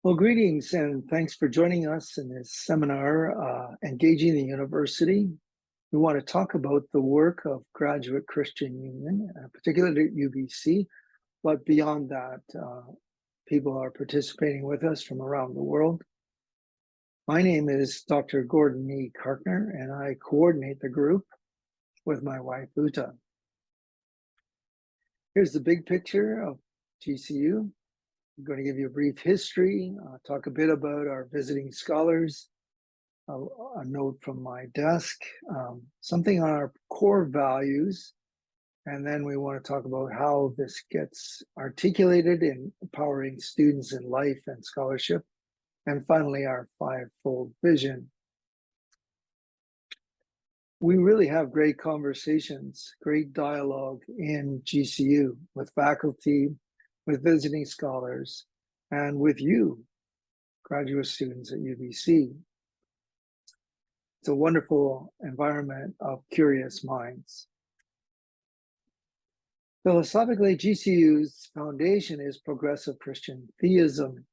Well, greetings and thanks for joining us in this seminar, Engaging the University. We want to talk about the work of Graduate Christian Union, particularly at UBC, but beyond that, people are participating with us from around the world. My name is Dr. Gord Carkner, and I coordinate the group with my wife, Uta. Here's the big picture of GCU. I'm going to give you a brief history, talk a bit about our visiting scholars, a note from my desk, something on our core values, and then we want to talk about how this gets articulated in empowering students in life and scholarship, and finally our five-fold vision. We really have great conversations, great dialogue in GCU with faculty, with visiting scholars, and with you, graduate students at UBC. It's a wonderful environment of curious minds. Philosophically, GCU's foundation is progressive Christian theism,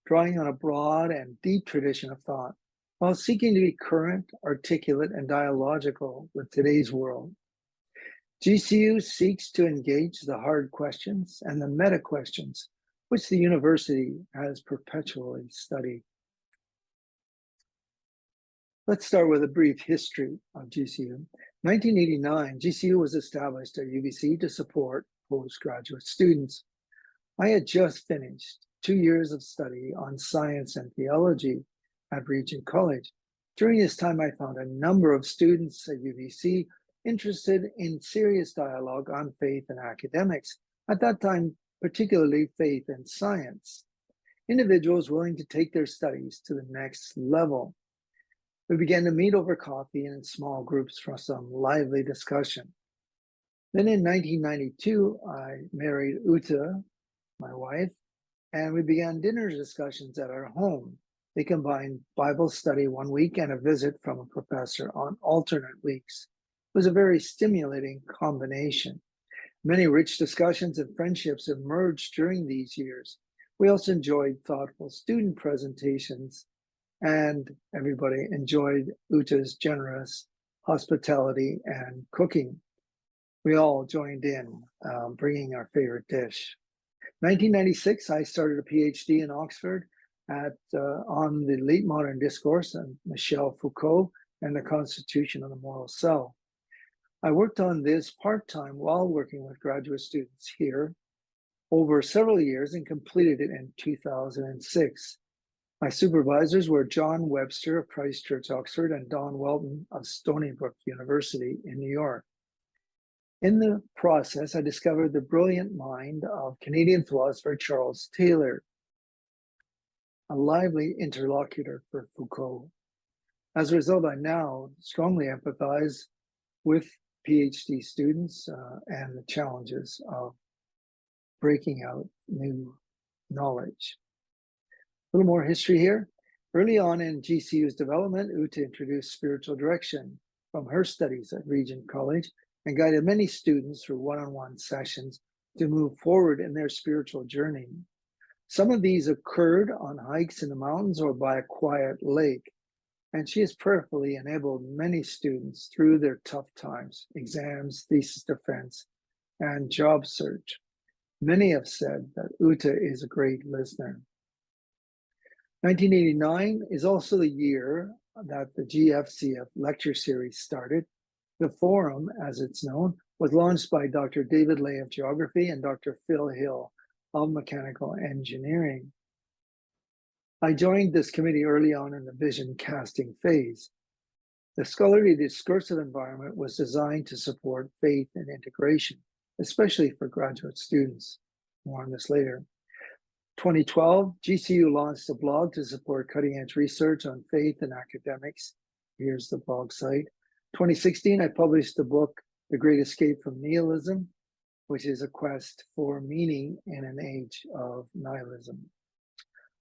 drawing on a broad and deep tradition of thought, while seeking to be current, articulate, and dialogical with today's world. GCU seeks to engage the hard questions and the meta questions, which the university has perpetually studied. Let's start with a brief history of GCU. 1989, GCU was established at UBC to support postgraduate students. I had just finished 2 years of study on science and theology at Regent College. During this time, I found a number of students at UBC interested in serious dialogue on faith and academics, at that time, particularly faith and science. Individuals willing to take their studies to the next level. We began to meet over coffee and in small groups for some lively discussion. Then in 1992, I married Uta, my wife, and we began dinner discussions at our home. They combined Bible study one week and a visit from a professor on alternate weeks. It was a very stimulating combination. Many rich discussions and friendships emerged during these years. We also enjoyed thoughtful student presentations, and everybody enjoyed Uta's generous hospitality and cooking. We all joined in, bringing our favorite dish. 1996, I started a PhD in Oxford on the late modern discourse on Michel Foucault and the constitution of the moral self. I worked on this part-time while working with graduate students here over several years and completed it in 2006. My supervisors were John Webster of Christ Church, Oxford, and Don Welton of Stony Brook University in New York. In the process, I discovered the brilliant mind of Canadian philosopher Charles Taylor, a lively interlocutor for Foucault. As a result, I now strongly empathize with PhD students and the challenges of breaking out new knowledge. A little more history here. Early on in GCU's development, Uta introduced spiritual direction from her studies at Regent College and guided many students through one-on-one sessions to move forward in their spiritual journey. Some of these occurred on hikes in the mountains or by a quiet lake, and she has prayerfully enabled many students through their tough times, exams, thesis defense, and job search. Many have said that Uta is a great listener. 1989 is also the year that the GFCF lecture series started. The forum, as it's known, was launched by Dr. David Lay of Geography and Dr. Phil Hill of Mechanical Engineering. I joined this committee early on in the vision casting phase. The scholarly discursive environment was designed to support faith and integration, especially for graduate students. More on this later. 2012, GCU launched a blog to support cutting-edge research on faith and academics. Here's the blog site. 2016, I published the book, The Great Escape from Nihilism, which is a quest for meaning in an age of nihilism.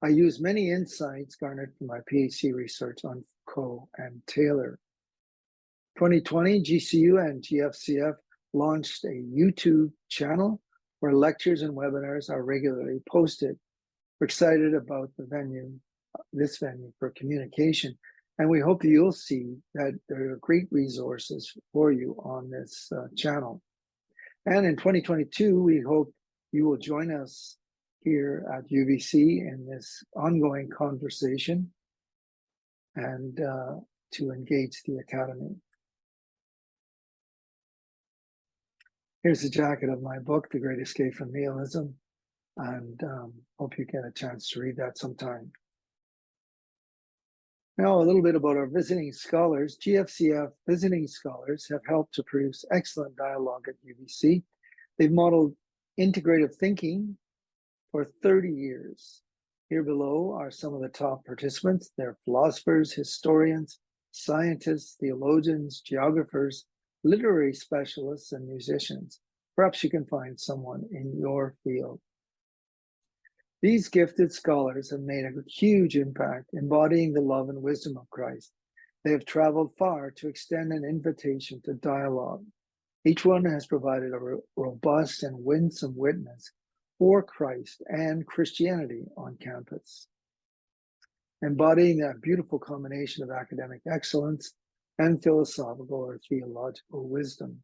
I use many insights garnered from my PhD research on Foucault and Taylor. 2020, GCU and GFCF launched a YouTube channel where lectures and webinars are regularly posted. We're excited about this venue for communication, and we hope that you'll see that there are great resources for you on this channel. And in 2022, we hope you will join us here at UBC in this ongoing conversation and to engage the Academy. Here's the jacket of my book, The Great Escape from Nihilism, and hope you get a chance to read that sometime. Now, a little bit about our visiting scholars. GFCF visiting scholars have helped to produce excellent dialogue at UBC. They've modeled integrative thinking for 30 years. Here below are some of the top participants. They're philosophers, historians, scientists, theologians, geographers, literary specialists, and musicians. Perhaps you can find someone in your field. These gifted scholars have made a huge impact, embodying the love and wisdom of Christ. They have traveled far to extend an invitation to dialogue. Each one has provided a robust and winsome witness for Christ and Christianity on campus, embodying that beautiful combination of academic excellence and philosophical or theological wisdom.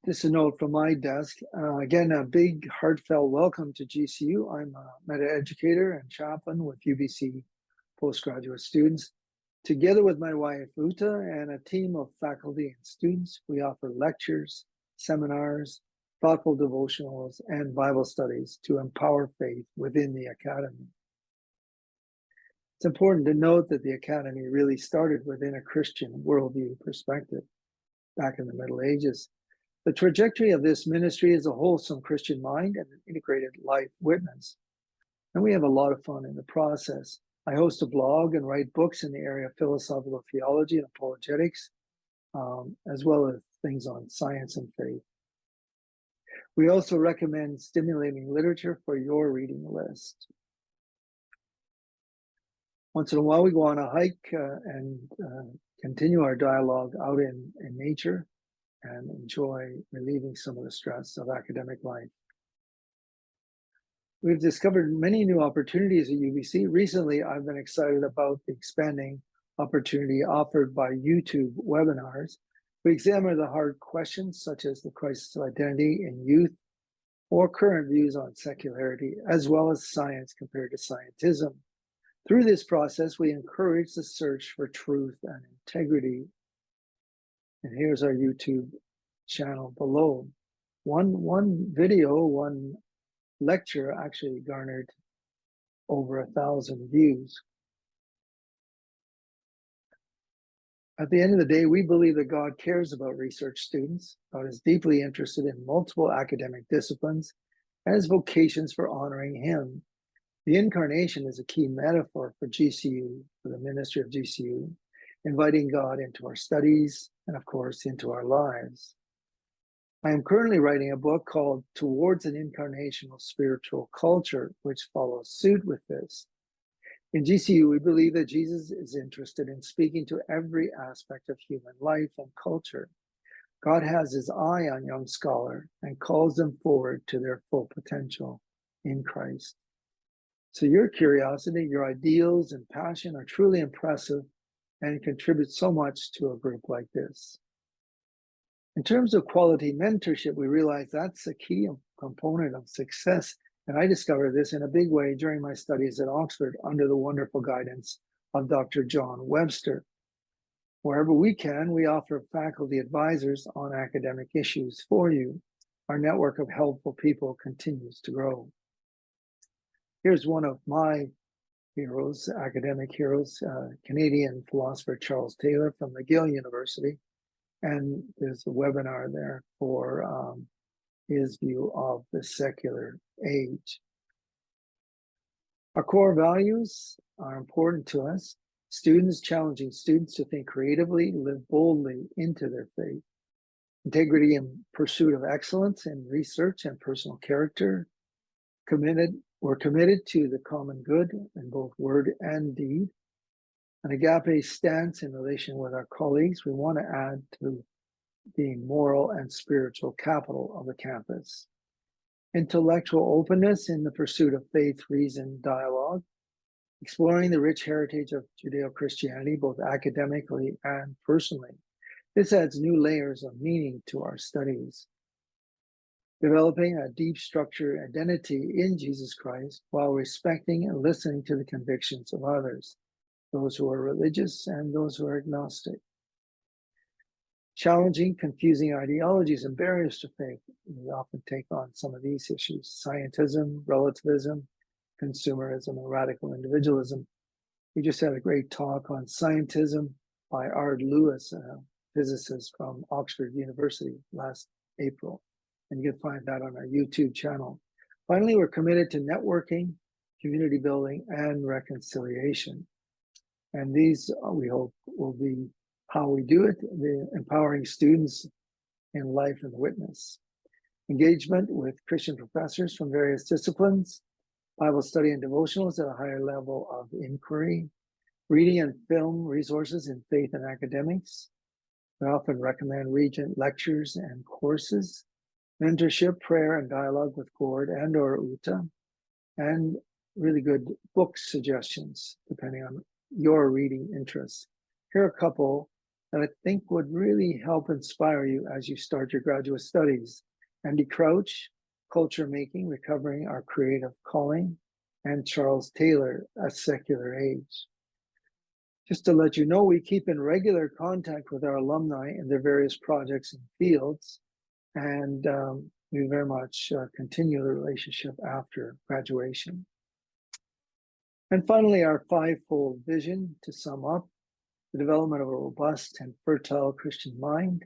Just a note from my desk. Again, a big heartfelt welcome to GCU. I'm a meta-educator and chaplain with UBC postgraduate students. Together with my wife, Uta, and a team of faculty and students, we offer lectures, seminars, thoughtful devotionals, and Bible studies to empower faith within the Academy. It's important to note that the Academy really started within a Christian worldview perspective back in the Middle Ages. The trajectory of this ministry is a wholesome Christian mind and an integrated life witness. And we have a lot of fun in the process. I host a blog and write books in the area of philosophical theology and apologetics, as well as things on science and faith. We also recommend stimulating literature for your reading list. Once in a while, we go on a hike and continue our dialogue out in nature and enjoy relieving some of the stress of academic life. We've discovered many new opportunities at UBC. Recently, I've been excited about the expanding opportunity offered by YouTube webinars. We examine the hard questions such as the crisis of identity in youth or current views on secularity, as well as science compared to scientism. Through this process, we encourage the search for truth and integrity. And here's our YouTube channel below. One video, one lecture actually garnered over 1,000 views. At the end of the day, we believe that God cares about research students. God is deeply interested in multiple academic disciplines and his vocations for honoring him. The incarnation is a key metaphor for GCU, for the ministry of GCU, inviting God into our studies and, of course, into our lives. I am currently writing a book called Towards an Incarnational Spiritual Culture, which follows suit with this. In GCU, we believe that Jesus is interested in speaking to every aspect of human life and culture. God has his eye on young scholars and calls them forward to their full potential in Christ. So your curiosity, your ideals, and passion are truly impressive and contribute so much to a group like this. In terms of quality mentorship, we realize that's a key component of success. And I discovered this in a big way during my studies at Oxford under the wonderful guidance of Dr. John Webster. Wherever we can, we offer faculty advisors on academic issues for you. Our network of helpful people continues to grow. Here's one of my heroes, academic heroes, Canadian philosopher Charles Taylor from McGill University. And there's a webinar there for his view of the secular age. Our core values are important to us. Students, challenging students to think creatively, live boldly into their faith. Integrity and pursuit of excellence in research and personal character. We're committed to the common good in both word and deed. An agape stance in relation with our colleagues. We want to add to being moral and spiritual capital of the campus. intellectual openness in the pursuit of faith, reason, dialogue, exploring the rich heritage of Judeo-Christianity, both academically and personally. This adds new layers of meaning to our studies. Developing a deep structured identity in Jesus Christ while respecting and listening to the convictions of others, those who are religious and those who are agnostic. Challenging confusing ideologies and barriers to faith. We often take on some of these issues: scientism, relativism, consumerism, and radical individualism. We just had a great talk on scientism by Ard Lewis, a physicist from Oxford University, last April. And you can find that on our YouTube channel. Finally, we're committed to networking, community building, and reconciliation. And these, we hope, will be how we do it, the empowering students in life and witness. Engagement with Christian professors from various disciplines, Bible study and devotionals at a higher level of inquiry, reading and film resources in faith and academics. We often recommend Regent lectures and courses, mentorship, prayer, and dialogue with Gord and or Uta, and really good book suggestions, depending on your reading interests. Here are a couple that I think would really help inspire you as you start your graduate studies. Andy Crouch, Culture Making, Recovering Our Creative Calling, and Charles Taylor, A Secular Age. Just to let you know, we keep in regular contact with our alumni in their various projects and fields, and we very much continue the relationship after graduation. And finally, our fivefold vision, to sum up: the development of a robust and fertile Christian mind,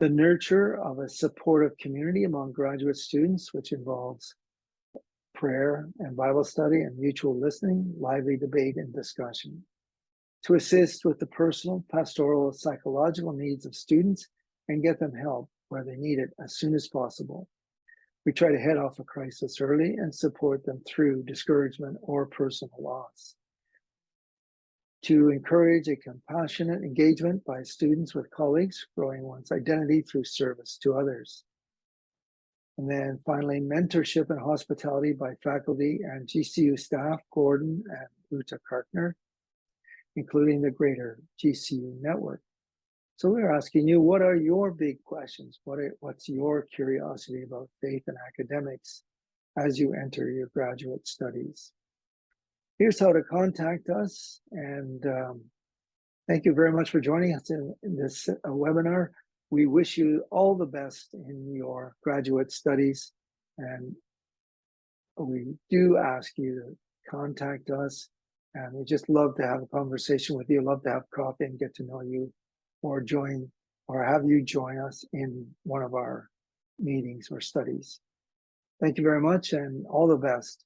the nurture of a supportive community among graduate students, which involves prayer and Bible study and mutual listening, lively debate and discussion, to assist with the personal, pastoral, psychological needs of students and get them help where they need it as soon as possible. We try to head off a crisis early and support them through discouragement or personal loss. To encourage a compassionate engagement by students with colleagues, growing one's identity through service to others. And then finally, mentorship and hospitality by faculty and GCU staff, Gordon and Gord Carkner, including the greater GCU network. So we're asking you, what are your big questions? What's your curiosity about faith and academics as you enter your graduate studies? Here's how to contact us, and thank you very much for joining us in this webinar. We wish you all the best in your graduate studies, and we do ask you to contact us, and we just love to have a conversation with you, love to have coffee and get to know you, or have you join us in one of our meetings or studies. Thank you very much, and all the best.